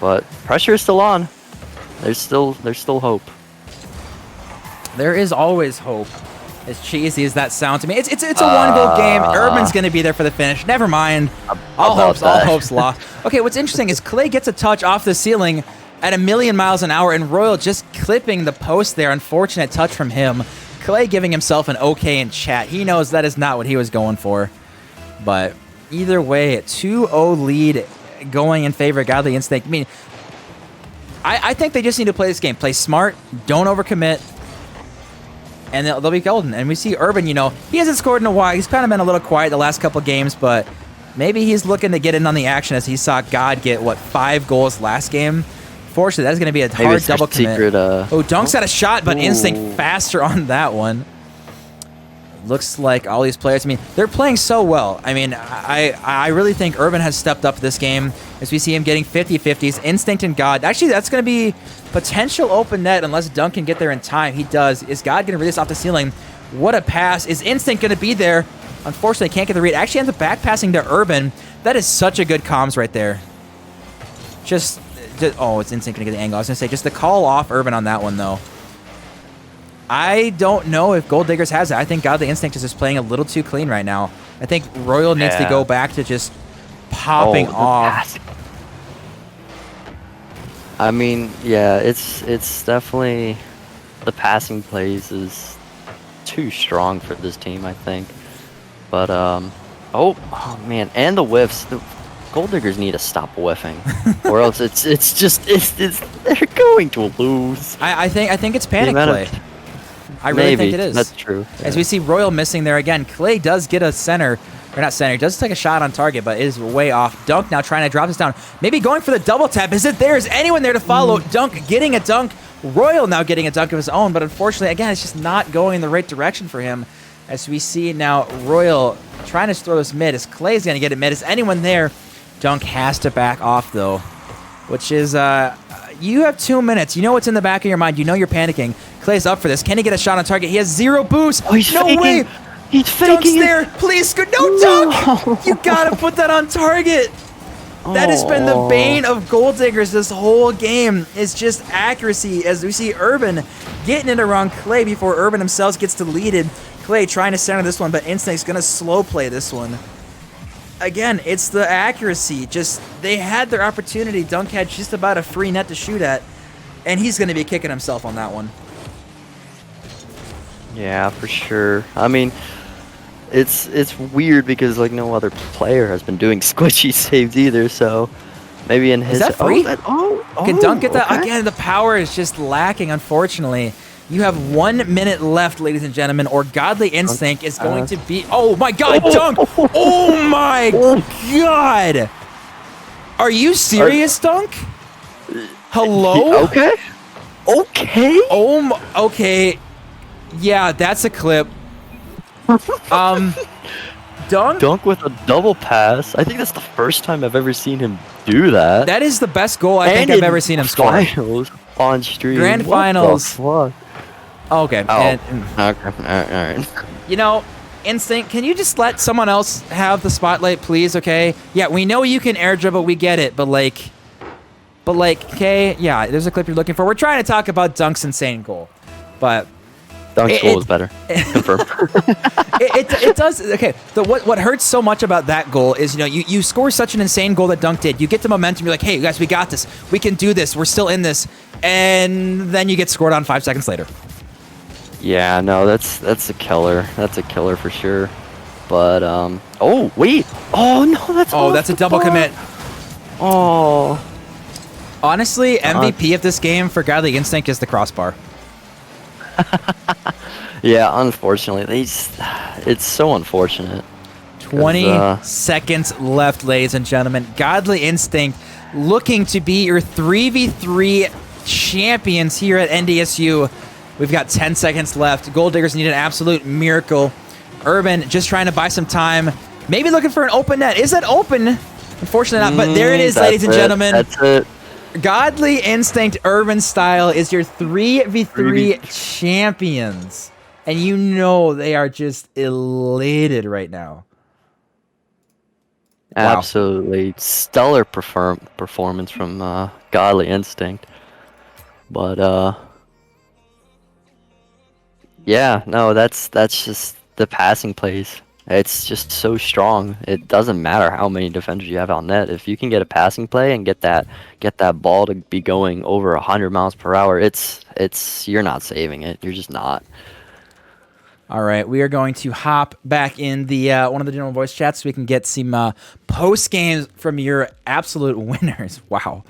But pressure is still on. There's still hope. There is always hope. As cheesy as that sounds to me, it's a 1-goal game. Urban's going to be there for the finish. Never mind. All hopes lost. Okay, what's interesting is Klay gets a touch off the ceiling at 1,000,000 miles an hour, and Royal just clipping the post there. Unfortunate touch from him. Klay giving himself an okay in chat. He knows that is not what he was going for. But either way, a 2-0 lead going in favor of Godly Instinct. I mean, I think they just need to play this game. Play smart, don't overcommit, and they'll be golden. And we see Urban, you know, he hasn't scored in a while. He's kind of been a little quiet the last couple games, but maybe he's looking to get in on the action as he saw God get, 5 goals last game. Fortunately, that's going to be a hard double commit. Dunk's got a shot, but Instinct faster on that one. Looks like all these players, I mean, they're playing so well. I mean, I really think Urban has stepped up this game as we see him getting 50-50s. Instinct and God. Actually, that's going to be potential open net unless Dunk can get there in time. He does. Is God going to read this off the ceiling? What a pass. Is Instinct going to be there? Unfortunately, can't get the read. Actually ends up back passing to Urban. That is such a good comms right there. Oh, it's Instinct going to get the angle. I was going to say, just the call off Urban on that one, though. I don't know if Gold Diggers has it. I think Godly Instinct is just playing a little too clean right now. I think Royal needs to go back to just popping off. I mean, yeah, it's definitely the passing plays is too strong for this team, I think. But oh man, and the whiffs. The Gold Diggers need to stop whiffing, or else it's they're going to lose. I think it's panic play. I really think it is. That's true. Yeah. As we see Royal missing there again, Klay does get a center, or not center, he does take a shot on target, but it is way off. Dunk now trying to drop this down. Maybe going for the double tap. Is it there? Is anyone there to follow? Dunk getting a dunk. Royal now getting a dunk of his own, but unfortunately, again, it's just not going in the right direction for him. As we see now Royal trying to throw this mid, as Klay's going to get it mid. Is anyone there? Dunk has to back off, though, which is, you have 2 minutes. You know what's in the back of your mind. You know you're panicking. Klay's up for this. Can he get a shot on target? He has 0 boost. Oh, he's faking. Way. He's faking. Dunk's there. Please, no Dunk. You got to put that on target. That has been the bane of Gold Diggers this whole game, is just accuracy, as we see Urban getting it around Klay before Urban himself gets to lead it. Klay trying to center this one, but Instinct's going to slow play this one. Again, it's the accuracy. Just, they had their opportunity. Dunk had just about a free net to shoot at, and he's going to be kicking himself on that one. Yeah, for sure. I mean, it's weird because like no other player has been doing squishy saves either. So maybe in his. Is that free? Can Dunk get that again? The power is just lacking. Unfortunately, you have 1 minute left, ladies and gentlemen, or Godly Instinct is going to be. Oh my God, Dunk! Oh my God! Are you serious, Dunk? Hello? Okay. Okay. Yeah, that's a clip. Dunk with a double pass. I think that's the first time I've ever seen him do that. That is the best goal I think I've ever seen him score. Finals on stream. Grand finals. What? Okay. Okay. All right. You know, Instinct, can you just let someone else have the spotlight, please? Okay. Yeah, we know you can air dribble. We get it, but okay. Yeah, there's a clip you're looking for. We're trying to talk about Dunk's insane goal, but. Dunk's goal is better. Confirm. It does. Okay. What hurts so much about that goal is, you know, you score such an insane goal that Dunk did. You get the momentum. You're like, hey, guys, we got this. We can do this. We're still in this. And then you get scored on 5 seconds later. Yeah, no, that's a killer. That's a killer for sure. But oh wait. Oh no, that's a double commit. Oh. Honestly, MVP of this game for Godly Instinct is the crossbar. Yeah, unfortunately, it's so unfortunate. 20 seconds left, ladies and gentlemen. Godly Instinct looking to be your 3v3 champions here at NDSU. We've got 10 seconds left. Gold Diggers need an absolute miracle. Urban just trying to buy some time. Maybe looking for an open net. Is that open? Unfortunately not, but there it is, ladies and gentlemen. That's it. Godly Instinct Urban Style is your 3v3 champions. And you know they are just elated right now. Absolutely stellar performance from Godly Instinct. But Yeah, no, that's just the passing plays. It's just so strong. It doesn't matter how many defenders you have on net. If you can get a passing play and get that ball to be going over 100 miles per hour, it's you're not saving it. You're just not. All right, we are going to hop back in the one of the general voice chats so we can get some post games from your absolute winners. Wow.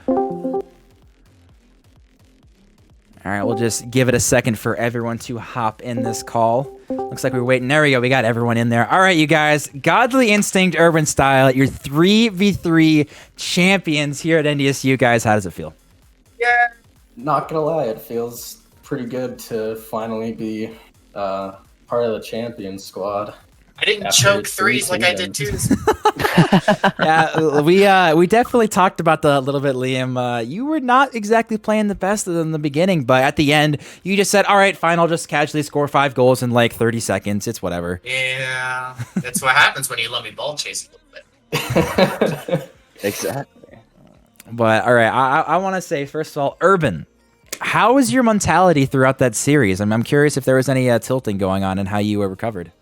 All right, we'll just give it a second for everyone to hop in this call. Looks like we're waiting. There we go. We got everyone in there. All right, you guys. Godly Instinct Urban Style, your 3v3 champions here at NDSU. Guys, how does it feel? Yeah. Not gonna lie, it feels pretty good to finally be part of the champions squad. I didn't After choke three threes like I did seasons. twos. Yeah, we definitely talked about that a little bit, Liam. You were not exactly playing the best in the beginning, but at the end, you just said, all right, fine, I'll just casually score 5 goals in like 30 seconds. It's whatever. Yeah, that's what happens when you let me ball chase a little bit. Exactly. But all right, I want to say, first of all, Urban, how was your mentality throughout that series? I'm curious if there was any tilting going on and how you recovered.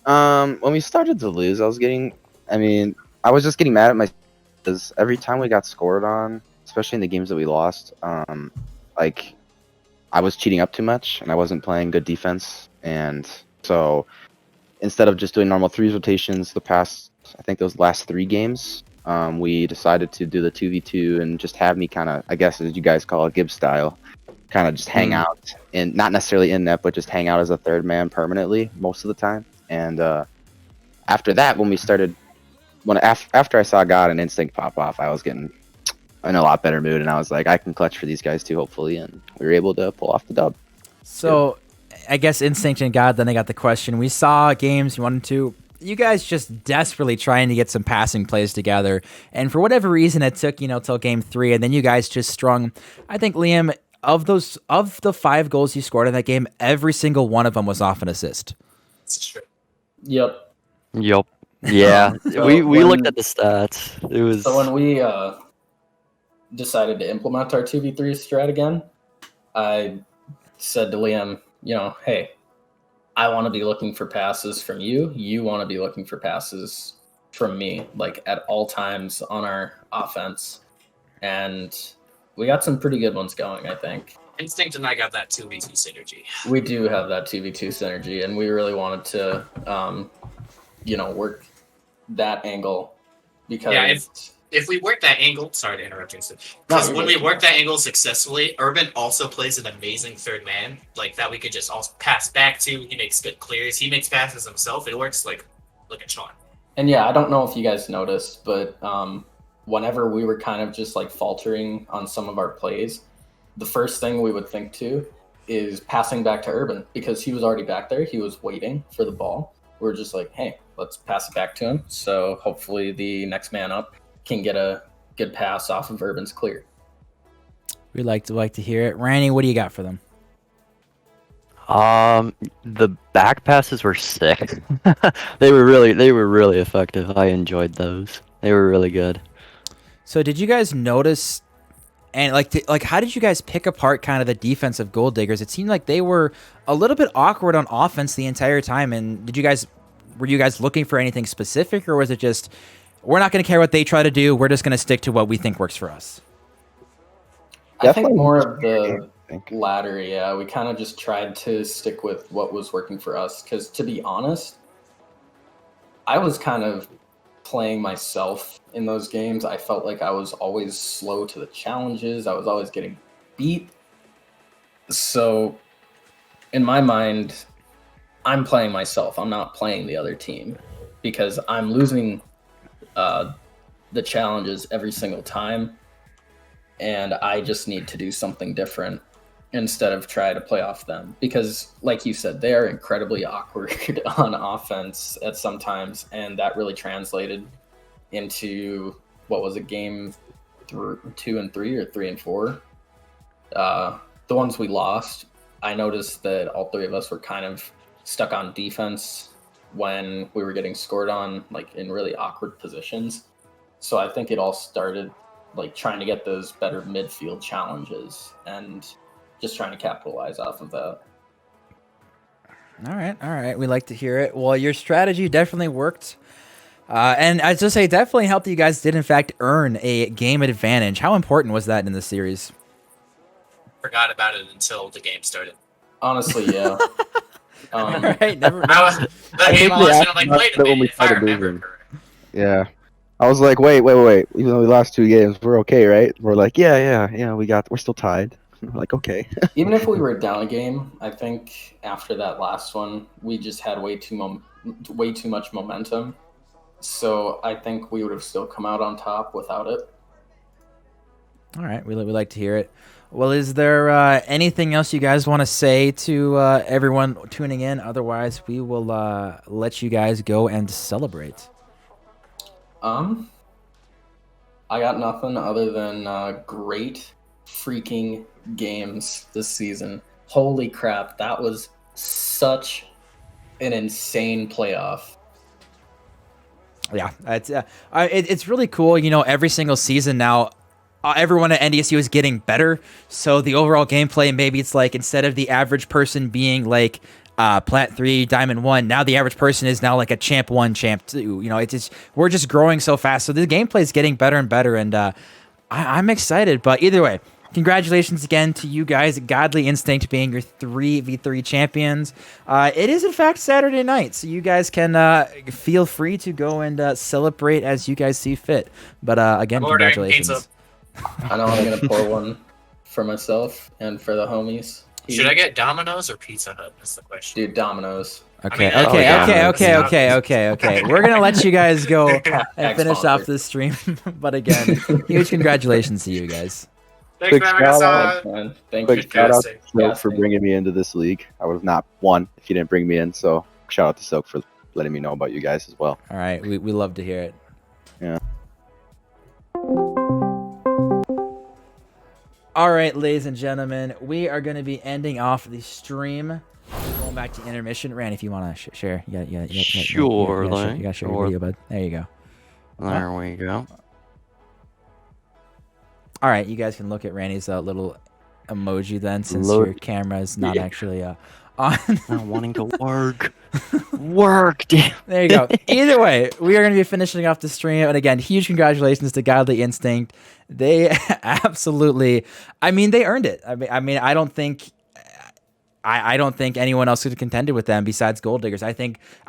When we started to lose, I was just getting mad at myself because every time we got scored on, especially in the games that we lost, like I was cheating up too much and I wasn't playing good defense. And so instead of just doing normal threes rotations, I think those last 3 games, we decided to do the 2v2 and just have me kind of, I guess as you guys call it, Gibbs style, kind of just hang out and not necessarily in net, but just hang out as a third man permanently most of the time. And after that, after I saw God and Instinct pop off, I was getting in a lot better mood, and I was like, I can clutch for these guys too, hopefully, and we were able to pull off the dub. So, I guess Instinct and God, then I got the question. We saw games 1 and 2. You guys just desperately trying to get some passing plays together, and for whatever reason, it took till game 3, and then you guys just strung. I think Liam, of the 5 goals you scored in that game, every single one of them was off an assist. It's true. Yep. Yeah. So we when- looked at the stats. It was So when we decided to implement our 2v3 strat again, I said to Liam, hey, I want to be looking for passes from you. You want to be looking for passes from me, like at all times on our offense. And we got some pretty good ones going, I think. Instinct and I got that 2v2 synergy. We do have that 2v2 synergy, and we really wanted to, work that angle because Yeah, if we work that angle, sorry to interrupt you, because when we work that angle successfully, Urban also plays an amazing third man, like that we could just also pass back to. He makes good clears. He makes passes himself. It works like look at Sean. And yeah, I don't know if you guys noticed, but whenever we were kind of just like faltering on some of our plays, the first thing we would think to is passing back to Urban because he was already back there. He was waiting for the ball. We're just like, hey, let's pass it back to him. So hopefully the next man up can get a good pass off of Urban's clear. We like to hear it. Ranny, what do you got for them? the back passes were sick. They were really effective. I enjoyed those. They were really good. So did you guys notice, and how did you guys pick apart kind of the defensive goal diggers? It seemed like they were a little bit awkward on offense the entire time. And were you guys looking for anything specific, or was it just, we're not going to care what they try to do, we're just going to stick to what we think works for us? I think more of the latter, yeah. We kind of just tried to stick with what was working for us. Because to be honest, I was kind of playing myself in those games. I felt like I was always slow to the challenges. I was always getting beat. So in my mind, I'm playing myself. I'm not playing the other team because I'm losing the challenges every single time. And I just need to do something different instead of try to play off them. Because like you said, they are incredibly awkward on offense at some times. And that really translated into, what was it, game 2 and 3 or 3 and 4? The ones we lost, I noticed that all 3 of us were kind of stuck on defense when we were getting scored on, like in really awkward positions. So I think it all started like trying to get those better midfield challenges and just trying to capitalize off of that. All right. We like to hear it. Well, your strategy definitely worked. And I just say definitely helped that you guys did in fact earn a game advantage. How important was that in the series? Forgot about it until the game started. Honestly, yeah. All right, never. I was like, wait a minute, if I remember correctly. Yeah. I was like, wait. Even though we lost 2 games, we're okay, right? We're like, yeah, we're still tied. We're like, okay. Even if we were down a game, I think after that last one, we just had way too much momentum. So I think we would have still come out on top without it. All right, we like to hear it. Well, is there anything else you guys want to say to everyone tuning in? Otherwise, we will let you guys go and celebrate. I got nothing other than great freaking games this season. Holy crap, that was such an insane playoff. Yeah, it's really cool. You know, every single season now, everyone at NDSU is getting better. So the overall gameplay, maybe it's like instead of the average person being like Plat 3, Diamond 1, now the average person is now like a Champ 1, Champ 2. You know, we're just growing so fast. So the gameplay is getting better and better, and I'm excited. But either way, congratulations again to you guys. Godly Instinct being your 3v3 champions. It is in fact Saturday night, so you guys can feel free to go and celebrate as you guys see fit. But again, congratulations. I know I'm gonna pour one for myself and for the homies. Should I get Domino's or Pizza Hut? That's the question. Dude, Domino's. Okay. Okay. We're gonna let you guys go and finish Sponsor. off this stream. But again, huge congratulations to you guys. Thanks Big for having us shout on. Man, thank Quick you. shout out Fantastic. to Silk for bringing me into this league. I would have not won if you didn't bring me in. So shout out to Silk for letting me know about you guys as well. All right, we love to hear it. Yeah. All right, ladies and gentlemen, we are going to be ending off the stream. Going back to intermission. Randy, if you want to share. You got to share your video, bud. There you go. There we go. All right, you guys can look at Randy's little emoji then, since your camera is not actually on. Not wanting to work. Work, damn. There you go. Either way, we are going to be finishing off the stream. And again, huge congratulations to Godly Instinct. They absolutely, I mean, they earned it. I mean, I don't think anyone else could have contended with them besides Gold Diggers. I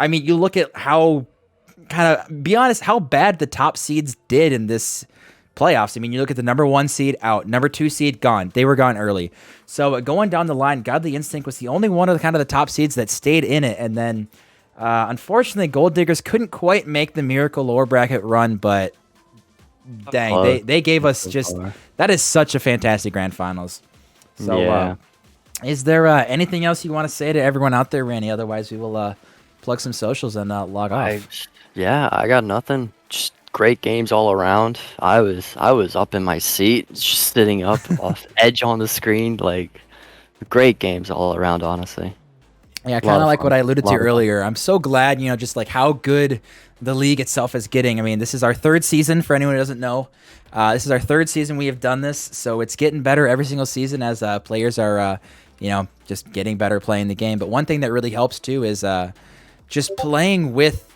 mean, you look at how, kind of, be honest, how bad the top seeds did in this playoffs. I mean, you look at the number 1 seed out, number 2 seed gone. They were gone early. So going down the line, Godly Instinct was the only one of the top seeds that stayed in it. And then, unfortunately, Gold Diggers couldn't quite make the Miracle lower bracket run, but dang, they gave us just, that is such a fantastic grand finals. So, Yeah. Is there anything else you want to say to everyone out there, Randy? Otherwise, we will plug some socials and log off. I got nothing. Just great games all around. I was up in my seat, just sitting up off edge on the screen. Like, great games all around, honestly. Yeah, kind of like what I alluded to earlier. I'm so glad, just like how good the league itself is getting. I mean, this is our 3rd season, for anyone who doesn't know. This is our 3rd season we have done this, so it's getting better every single season as players are, just getting better playing the game. But one thing that really helps, too, is just playing with,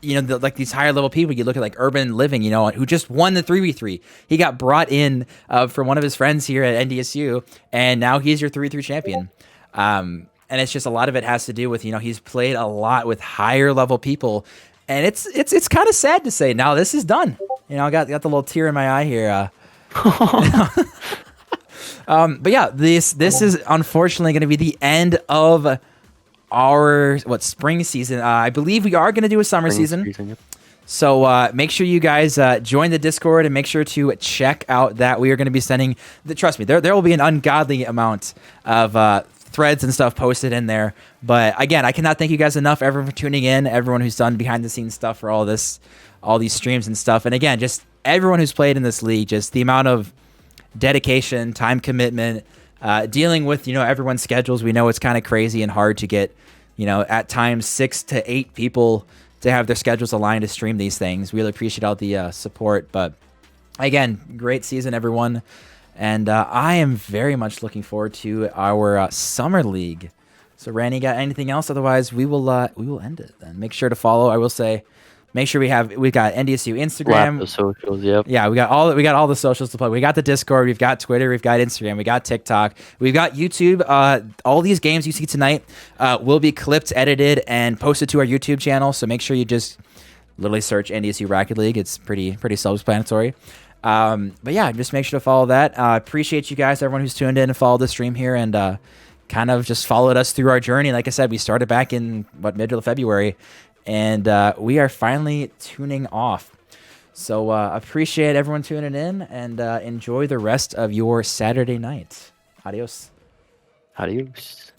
like these higher level people. You look at like UrbanLiving, who just won the 3v3. He got brought in from one of his friends here at NDSU, and now he's your 3v3 champion. And it's just a lot of it has to do with, he's played a lot with higher level people. And it's kind of sad to say now this is done. I got the little tear in my eye here. But yeah, this is unfortunately going to be the end of our spring season. I believe we are going to do a summer season. Yep. So make sure you guys join the Discord and make sure to check out that we are going to be sending. Trust me, there will be an ungodly amount of threads and stuff posted in there. But again, I cannot thank you guys enough, everyone, for tuning in, everyone who's done behind the scenes stuff for all these streams and stuff. And again, just everyone who's played in this league, just the amount of dedication, time commitment, dealing with, everyone's schedules. We know it's kind of crazy and hard to get, at times 6 to 8 people to have their schedules aligned to stream these things. Really appreciate all the support. But again, great season, everyone. And I am very much looking forward to our summer league. So Ranny, got anything else? Otherwise, we will end it then. Make sure to follow. I will say, make sure we got NDSU Instagram. The socials, yep. Yeah, we got all the socials to plug. We got the Discord, we've got Twitter, we've got Instagram, we got TikTok, we've got YouTube. All these games you see tonight will be clipped, edited, and posted to our YouTube channel. So make sure you just literally search NDSU Rocket League. It's pretty self-explanatory. But yeah, just make sure to follow that. Appreciate you guys, everyone who's tuned in and followed the stream here and kind of just followed us through our journey. Like I said, we started back in middle of February, and we are finally tuning off. So appreciate everyone tuning in, and enjoy the rest of your Saturday night. Adios. Adios.